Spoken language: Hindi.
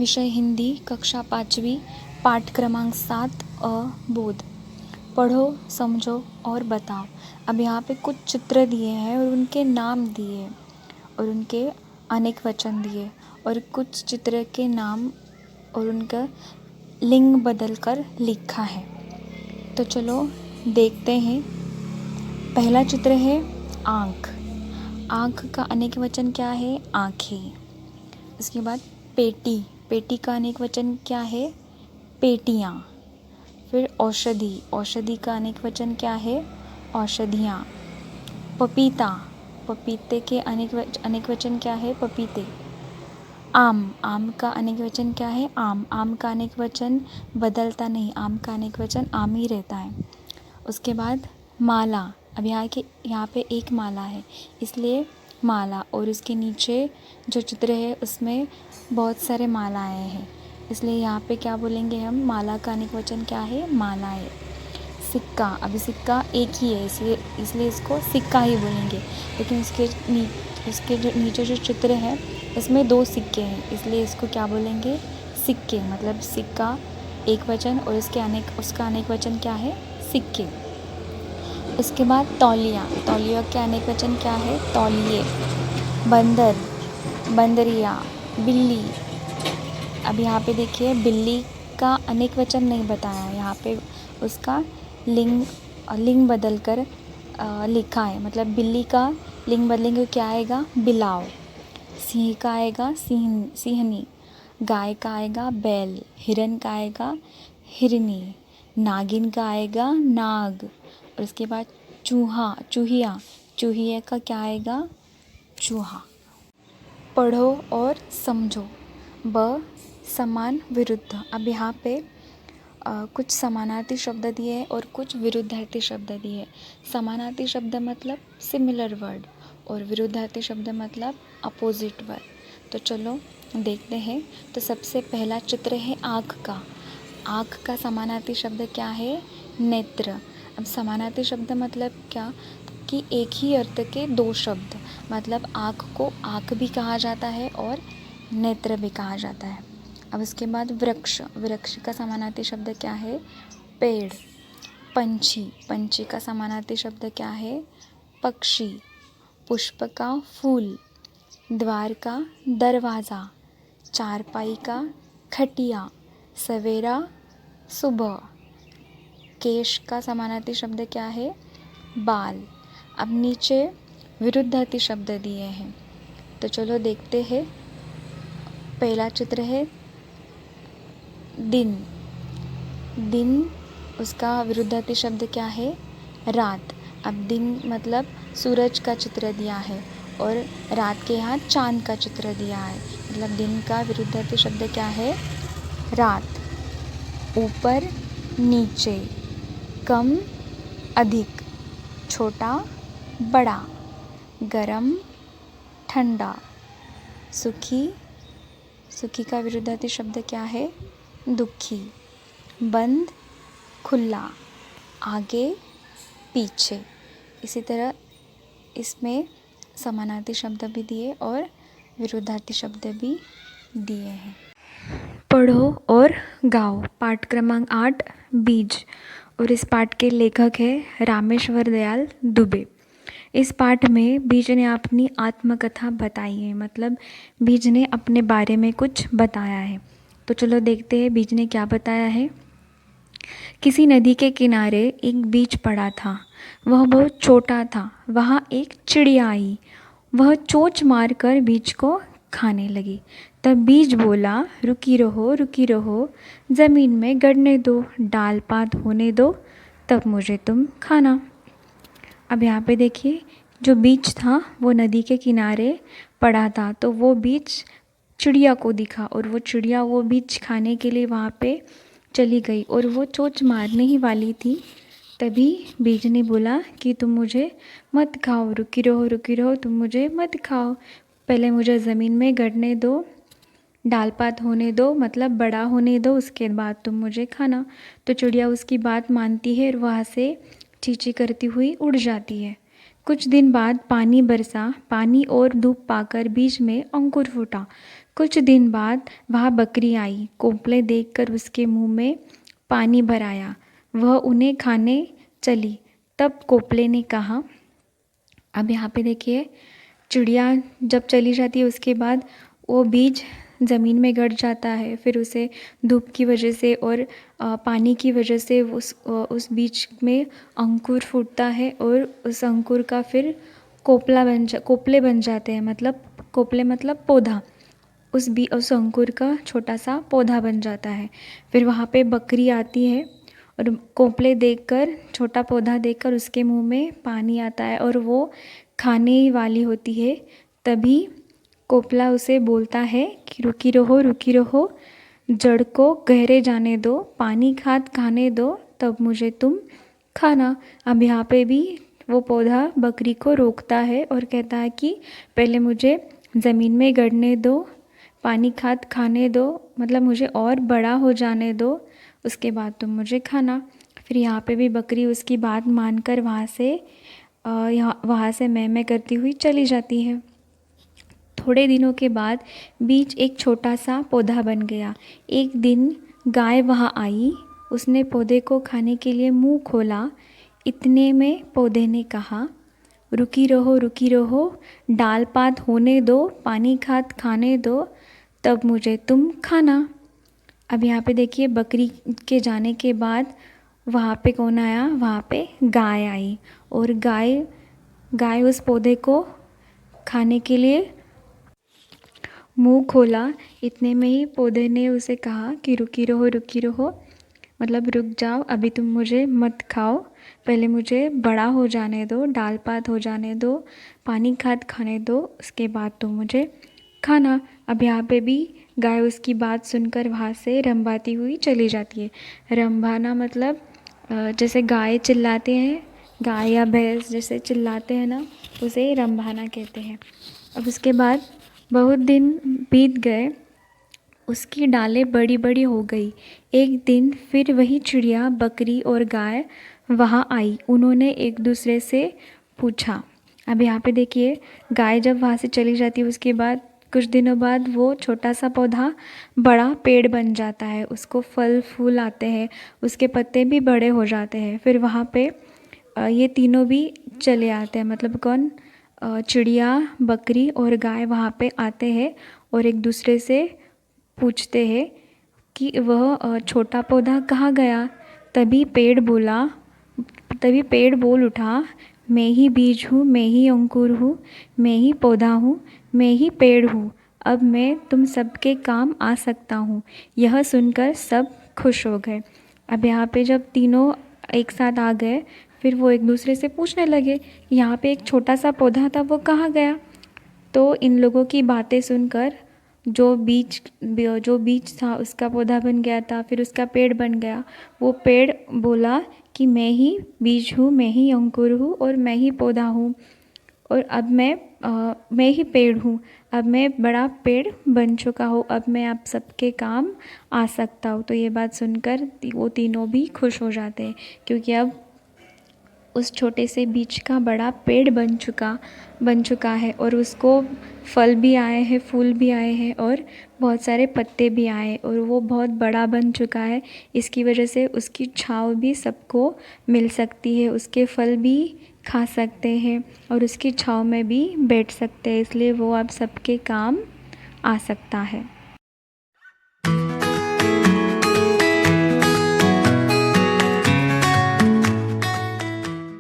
विषय हिंदी, कक्षा 5वीं, पाठ क्रमांक 7 अ बोध। पढ़ो, समझो और बताओ। अब यहाँ पे कुछ चित्र दिए हैं और उनके नाम दिए और उनके अनेक वचन दिए और कुछ चित्र के नाम और उनका लिंग बदल कर लिखा है। तो चलो देखते हैं। पहला चित्र है आँख। आँख का अनेक वचन क्या है? आँखें। उसके बाद पेटी। पेटी का अनेक वचन क्या है? पेटियाँ। फिर औषधि। औषधि का अनेक वचन क्या है? औषधियाँ। पपीता। पपीते के अनेक वचन क्या है? पपीते। आम। आम का अनेक वचन क्या है? आम। आम का अनेक वचन बदलता नहीं, आम का अनेक वचन आम ही रहता है। उसके बाद माला। अब यहाँ पे एक माला है इसलिए माला, और उसके नीचे जो चित्र है उसमें बहुत सारे मालाएं हैं इसलिए यहाँ पे क्या बोलेंगे हम? माला का अनेक वचन क्या है? मालाएं। सिक्का। अभी सिक्का एक ही है इसलिए इसको सिक्का ही बोलेंगे, लेकिन इसके जो नीचे जो चित्र है इसमें 2 सिक्के हैं इसलिए इसको क्या बोलेंगे? सिक्के। मतलब सिक्का एक वचन और उसका अनेक वचन क्या है? सिक्के। उसके बाद तौलिया। तौलिया के अनेक वचन क्या है? तौलिए। बंदर, बंदरिया, बिल्ली। अब यहाँ पे देखिए बिल्ली का अनेक वचन नहीं बताया, यहाँ पे उसका लिंग बदल कर लिखा है। मतलब बिल्ली का लिंग बदलेंगे क्या आएगा? बिलाव। सिंह का आएगा सिंहनी। गाय का आएगा बैल। हिरन का आएगा हिरनी। नागिन का आएगा नाग। और उसके बाद चूहिया। चूहिया का क्या आएगा? चूहा। पढ़ो और समझो। ब समान विरुद्ध। अब यहाँ पे कुछ समानार्थी शब्द दिए हैं और कुछ विरुद्धार्थी शब्द दिए हैं। समानार्थी शब्द मतलब सिमिलर वर्ड और विरुद्धार्थी शब्द मतलब अपोजिट वर्ड। तो चलो देखते हैं। तो सबसे पहला चित्र है आँख का। आँख का समानार्थी शब्द क्या है? नेत्र। अब समानार्थी शब्द मतलब क्या? कि एक ही अर्थ के 2 शब्द, मतलब आँख को आँख भी कहा जाता है और नेत्र भी कहा जाता है। अब उसके बाद वृक्ष। वृक्ष का समानार्थी शब्द क्या है? पेड़। पंछी। पंछी का समानार्थी शब्द क्या है? पक्षी। पुष्प का फूल। द्वार का दरवाज़ा। चारपाई का खटिया। सवेरा सुबह। केश का समानार्थी शब्द क्या है? बाल। अब नीचे विरुद्धार्थी शब्द दिए हैं तो चलो देखते हैं। पहला चित्र है दिन। दिन, उसका विरुद्धार्थी शब्द क्या है? रात। अब दिन मतलब सूरज का चित्र दिया है और रात के यहाँ चांद का चित्र दिया है, मतलब दिन का विरुद्धार्थी शब्द क्या है? रात। ऊपर नीचे। कम अधिक। छोटा बड़ा। गरम ठंडा। सुखी। सुखी का विरुद्धार्थी शब्द क्या है? दुखी। बंद खुला। आगे पीछे। इसी तरह इसमें समानार्थी शब्द भी दिए और विरुद्धार्थी शब्द भी दिए हैं। पढ़ो और गाओ। पाठ क्रमांक 8 बीज। और इस पाठ के लेखक है रामेश्वर दयाल दुबे। इस पाठ में बीज ने अपनी आत्मकथा बताई है, मतलब बीज ने अपने बारे में कुछ बताया है। तो चलो देखते हैं बीज ने क्या बताया है। किसी नदी के किनारे एक बीज पड़ा था। वह बहुत छोटा था। वहाँ एक चिड़िया आई। वह चोंच मारकर बीज को खाने लगी। तब बीज बोला, रुकी रहो, ज़मीन में गड़ने दो, डाल पात होने दो, तब मुझे तुम खाना। अब यहाँ पे देखिए, जो बीज था वो नदी के किनारे पड़ा था, तो वो बीज चिड़िया को दिखा और वो चिड़िया वो बीज खाने के लिए वहाँ पे चली गई और वो चोंच मारने ही वाली थी। तभी बीज ने बोला कि तुम मुझे मत खाओ, रुकी रहो, तुम मुझे मत खाओ, पहले मुझे ज़मीन में गड़ने दो, डाल पात होने दो, मतलब बड़ा होने दो, उसके बाद तुम मुझे खाना। तो चिड़िया उसकी बात मानती है और वहाँ से चींची करती हुई उड़ जाती है। कुछ दिन बाद पानी बरसा। पानी और धूप पाकर बीज में अंकुर फूटा। कुछ दिन बाद वहाँ बकरी आई। कोपले देखकर उसके मुंह में पानी भर आया। वह उन्हें खाने चली। तब कोपले ने कहा, अब यहाँ पे देखिए, चिड़िया जब चली जाती है उसके बाद वो बीज ज़मीन में गड़ जाता है। फिर उसे धूप की वजह से और पानी की वजह से उस बीज में अंकुर फूटता है और उस अंकुर का फिर कोपले बन जाते हैं। मतलब कोपले मतलब पौधा। उस अंकुर का छोटा सा पौधा बन जाता है। फिर वहाँ पे बकरी आती है और कोपले देखकर, छोटा पौधा देखकर उसके मुंह में पानी आता है और वो खाने ही वाली होती है। तभी कोपला उसे बोलता है कि रुकी रहो, जड़ को गहरे जाने दो, पानी खाद खाने दो, तब मुझे तुम खाना। अब यहाँ पे भी वो पौधा बकरी को रोकता है और कहता है कि पहले मुझे ज़मीन में गड़ने दो, पानी खाद खाने दो, मतलब मुझे और बड़ा हो जाने दो, उसके बाद तुम मुझे खाना। फिर यहाँ पे भी बकरी उसकी बात मानकर वहाँ से मैं करती हुई चली जाती है। थोड़े दिनों के बाद बीज एक छोटा सा पौधा बन गया। एक दिन गाय वहाँ आई। उसने पौधे को खाने के लिए मुंह खोला। इतने में पौधे ने कहा, रुकी रहो, डाल पात होने दो, पानी खाद खाने दो, तब मुझे तुम खाना। अब यहाँ पे देखिए, बकरी के जाने के बाद वहाँ पे कौन आया? वहाँ पे गाय आई। और गाय उस पौधे को खाने के लिए मुंह खोला। इतने में ही पौधे ने उसे कहा कि रुकी रहो, मतलब रुक जाओ, अभी तुम मुझे मत खाओ, पहले मुझे बड़ा हो जाने दो, डाल पात हो जाने दो, पानी खाद खाने दो, उसके बाद तुम मुझे खाना। अब यहाँ पे भी गाय उसकी बात सुनकर वहाँ से रंभाती हुई चली जाती है। रंभाना मतलब जैसे गाय चिल्लाते हैं, गाय या भैंस जैसे चिल्लाते हैं ना, उसे रंभाना कहते हैं। अब उसके बाद बहुत दिन बीत गए। उसकी डालें बड़ी बड़ी हो गई। एक दिन फिर वही चिड़िया, बकरी और गाय वहाँ आई। उन्होंने एक दूसरे से पूछा। अब यहाँ पे देखिए, गाय जब वहाँ से चली जाती है उसके बाद कुछ दिनों बाद वो छोटा सा पौधा बड़ा पेड़ बन जाता है। उसको फल फूल आते हैं, उसके पत्ते भी बड़े हो जाते हैं। फिर वहाँ पे ये तीनों भी चले आते हैं। मतलब कौन? चिड़िया, बकरी और गाय वहाँ पे आते हैं और एक दूसरे से पूछते हैं कि वह छोटा पौधा कहाँ गया। तभी पेड़ बोल उठा, मैं ही बीज हूँ, मैं ही अंकुर हूँ, मैं ही पौधा हूँ, मैं ही पेड़ हूँ, अब मैं तुम सबके काम आ सकता हूँ। यह सुनकर सब खुश हो गए। अब यहाँ पे जब तीनों एक साथ आ गए, फिर वो एक दूसरे से पूछने लगे, यहाँ पे एक छोटा सा पौधा था, वो कहाँ गया। तो इन लोगों की बातें सुनकर जो बीज था उसका पौधा बन गया था, फिर उसका पेड़ बन गया। वो पेड़ बोला कि मैं ही बीज हूँ, मैं ही अंकुर हूँ और मैं ही पौधा हूँ, और अब मैं ही पेड़ हूँ। अब मैं बड़ा पेड़ बन चुका हूँ, अब मैं आप सबके काम आ सकता हूँ। तो ये बात सुनकर वो तीनों भी खुश हो जाते हैं, क्योंकि अब उस छोटे से बीज का बड़ा पेड़ बन चुका है और उसको फल भी आए हैं, फूल भी आए हैं और बहुत सारे पत्ते भी आए, और वो बहुत बड़ा बन चुका है। इसकी वजह से उसकी छाँव भी सबको मिल सकती है, उसके फल भी खा सकते हैं और उसकी छाँव में भी बैठ सकते हैं, इसलिए वो अब सबके काम आ सकता है।